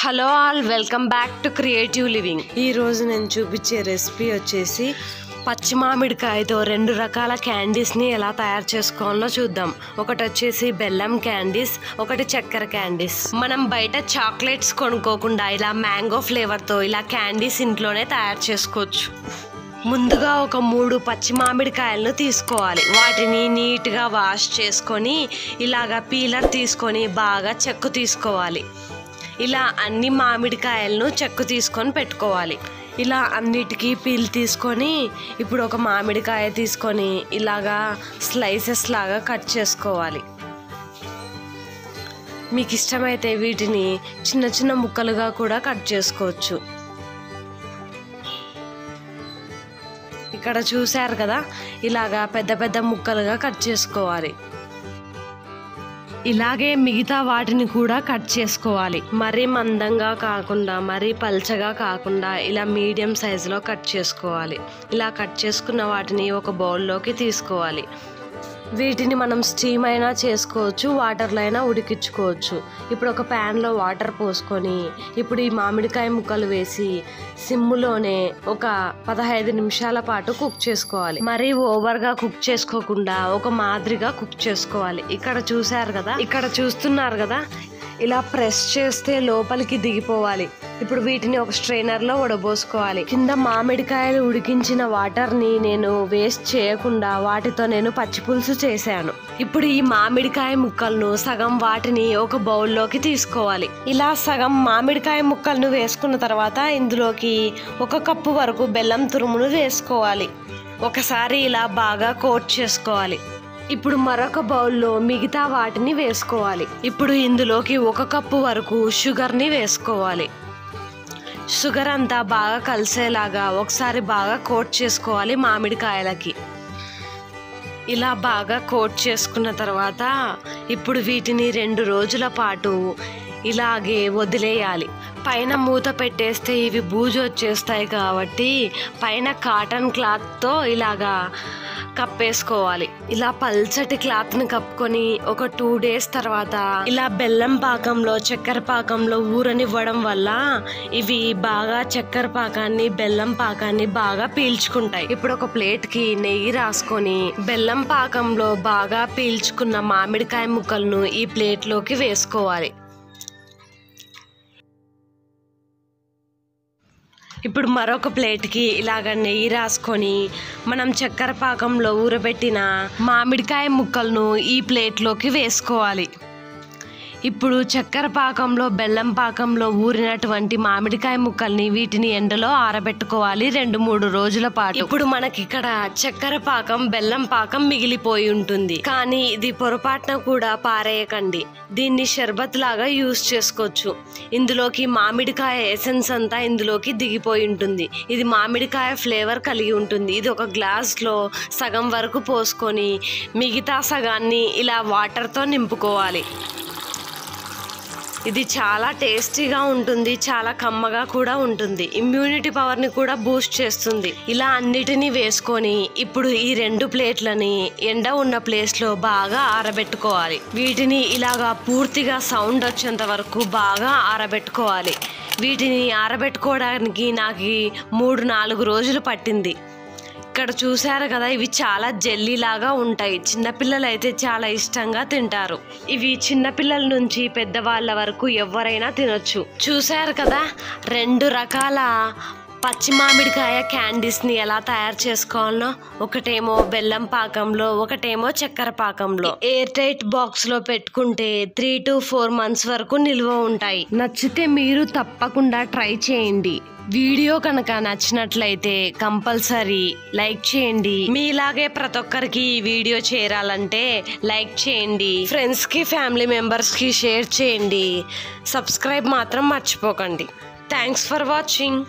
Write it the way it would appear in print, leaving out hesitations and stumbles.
Hello all, welcome back to creative living. ఈరోజు నేను చూపించే రెసిపీ వచ్చేసి పచ్చి మామిడికాయతో 2 రకాల క్యాండీస్ని ఎలా తయారు చేసుకోవాలో చూద్దాం. ఒకటి వచ్చేసి బెల్లం క్యాండీస్, ఒకటి చక్కెర క్యాండీస్. మనం బయట చాక్లెట్స్ కొనుక్కోకుండా ఇలా మ్యాంగో ఫ్లేవర్తో ఇలా క్యాండీస్ ఇంట్లోనే తయారు చేసుకోవచ్చు. ముందుగా ఒక 3 పచ్చి మామిడికాయలను తీసుకోవాలి. వాటిని నీట్గా వాష్ చేసుకొని ఇలాగా పీలర్ తీసుకొని బాగా చెక్కు తీసుకోవాలి. ఇలా అన్ని మామిడికాయలను చెక్కు తీసుకొని పెట్టుకోవాలి. ఇలా అన్నిటికీ పీల్ తీసుకొని ఇప్పుడు ఒక మామిడికాయ తీసుకొని ఇలాగా స్లైసెస్ లాగా కట్ చేసుకోవాలి. మీకు ఇష్టమైతే వీటిని చిన్న చిన్న ముక్కలుగా కూడా కట్ చేసుకోవచ్చు. ఇక్కడ చూశారు కదా, ఇలాగా పెద్ద పెద్ద ముక్కలుగా కట్ చేసుకోవాలి. ఇలాగే మిగతా వాటిని కూడా కట్ చేసుకోవాలి. మరీ మందంగా కాకుండా మరీ పల్చగా కాకుండా ఇలా మీడియం సైజులో కట్ చేసుకోవాలి. ఇలా కట్ చేసుకున్న వాటిని ఒక బౌల్లోకి తీసుకోవాలి. వీటిని మనం స్టీమ్ అయినా చేసుకోవచ్చు, వాటర్లో అయినా ఉడికించుకోవచ్చు. ఇప్పుడు ఒక ప్యాన్లో వాటర్ పోసుకొని ఇప్పుడు ఈ మామిడికాయ ముక్కలు వేసి సిమ్ములోనే ఒక 15 నిమిషాల పాటు కుక్ చేసుకోవాలి. మరీ ఓవర్గా కుక్ చేసుకోకుండా ఒక మాదిరిగా కుక్ చేసుకోవాలి. ఇక్కడ చూస్తున్నారు కదా, ఇలా ప్రెస్ చేస్తే లోపలికి దిగిపోవాలి. ఇప్పుడు వీటిని ఒక స్ట్రైనర్లో వడబోసుకోవాలి. కింద మామిడికాయలు ఉడికించిన వాటర్ని నేను వేస్ట్ చేయకుండా వాటితో నేను పచ్చిపులుసు చేశాను. ఇప్పుడు ఈ మామిడికాయ ముక్కలను సగం వాటిని ఒక బౌల్లోకి తీసుకోవాలి. ఇలా సగం మామిడికాయ ముక్కలను వేసుకున్న తర్వాత ఇందులోకి 1 కప్పు వరకు బెల్లం తురుమును వేసుకోవాలి. ఒకసారి ఇలా బాగా కోట్ చేసుకోవాలి. ఇప్పుడు మరొక బౌల్లో మిగతా వాటిని వేసుకోవాలి. ఇప్పుడు ఇందులోకి 1 కప్పు వరకు షుగర్ని వేసుకోవాలి. షుగర్ అంతా బాగా కలిసేలాగా ఒకసారి బాగా కోట్ చేసుకోవాలి మామిడికాయలకి. ఇలా బాగా కోట్ చేసుకున్న తర్వాత ఇప్పుడు వీటిని 2 రోజుల పాటు ఇలాగే వదిలేయాలి. పైన మూత పెట్టేస్తే ఇవి బూజు వచ్చేస్తాయి కాబట్టి పైన కాటన్ క్లాత్తో ఇలాగా కప్పేసుకోవాలి. ఇలా పల్చటి క్లాత్ని కప్పుకొని ఒక 2 డేస్ తర్వాత ఇలా బెల్లం పాకంలో చక్కెర పాకంలో ఊరనివ్వడం వల్ల ఇవి బాగా చక్కెర పాకాన్ని బెల్లం పాకాన్ని బాగా పీల్చుకుంటాయి. ఇప్పుడు ఒక ప్లేట్కి నెయ్యి రాసుకొని బెల్లం పాకంలో బాగా పీల్చుకున్న మామిడికాయ ముక్కలను ఈ ప్లేట్లోకి వేసుకోవాలి. ఇప్పుడు మరొక ప్లేట్కి ఇలాగ నెయ్యి రాసుకొని మనం చక్కెర పాకంలో ఊరబెట్టిన మామిడికాయ ముక్కలను ఈ ప్లేట్లోకి వేసుకోవాలి. ఇప్పుడు చక్కెర పాకంలో బెల్లం పాకంలో ఊరినటువంటి మామిడికాయ ముక్కల్ని వీటిని ఎండలో ఆరబెట్టుకోవాలి 2-3 రోజుల పాటు. ఇప్పుడు మనకి ఇక్కడ చక్కెర పాకం బెల్లం పాకం మిగిలిపోయి ఉంటుంది, కానీ ఇది పొరపాటున కూడా పారేయకండి. దీన్ని షర్బత్ లాగా యూజ్ చేసుకోవచ్చు. ఇందులోకి మామిడికాయ ఎసెన్స్ అంతా ఇందులోకి దిగిపోయి ఉంటుంది. ఇది మామిడికాయ ఫ్లేవర్ కలిగి ఉంటుంది. ఇది ఒక గ్లాస్లో సగం వరకు పోసుకొని మిగతా సగాన్ని ఇలా వాటర్తో నింపుకోవాలి. ఇది చాలా టేస్టీగా ఉంటుంది, చాలా కమ్మగా కూడా ఉంటుంది. ఇమ్యూనిటీ పవర్ని కూడా బూస్ట్ చేస్తుంది. ఇలా అన్నిటినీ వేసుకొని ఇప్పుడు ఈ 2 ప్లేట్లని ఎండ ఉన్న ప్లేస్లో బాగా ఆరబెట్టుకోవాలి. వీటిని ఇలాగా పూర్తిగా సౌండ్ వచ్చేంత వరకు బాగా ఆరబెట్టుకోవాలి. వీటిని ఆరబెట్టుకోవడానికి నాకు 3-4 రోజులు పట్టింది. ఇక్కడ చూశారు కదా, ఇవి చాలా జెల్లీ లాగా ఉంటాయి. చిన్నపిల్లలు అయితే చాలా ఇష్టంగా తింటారు. ఇవి చిన్నపిల్లల నుంచి పెద్దవాళ్ళ వరకు ఎవరైనా తినొచ్చు. చూశారు కదా, 2 రకాల పచ్చి మామిడికాయ క్యాండీస్ని ఎలా తయారు చేసుకోవాలో. ఒకటేమో బెల్లం పాకంలో, ఒకటేమో చక్కెర పాకంలో. ఎయిర్ టైట్ బాక్స్లో పెట్టుకుంటే 3 to 4 months వరకు నిల్వ ఉంటాయి. నచ్చితే మీరు తప్పకుండా ట్రై చేయండి. వీడియో కనుక నచ్చినట్లయితే కంపల్సరీ లైక్ చేయండి. మీలాగే ప్రతి ఒక్కరికి ఈ వీడియో చేరాలంటే లైక్ చేయండి. ఫ్రెండ్స్కి ఫ్యామిలీ మెంబర్స్కి షేర్ చేయండి. సబ్స్క్రైబ్ మాత్రం మర్చిపోకండి. Thanks for watching.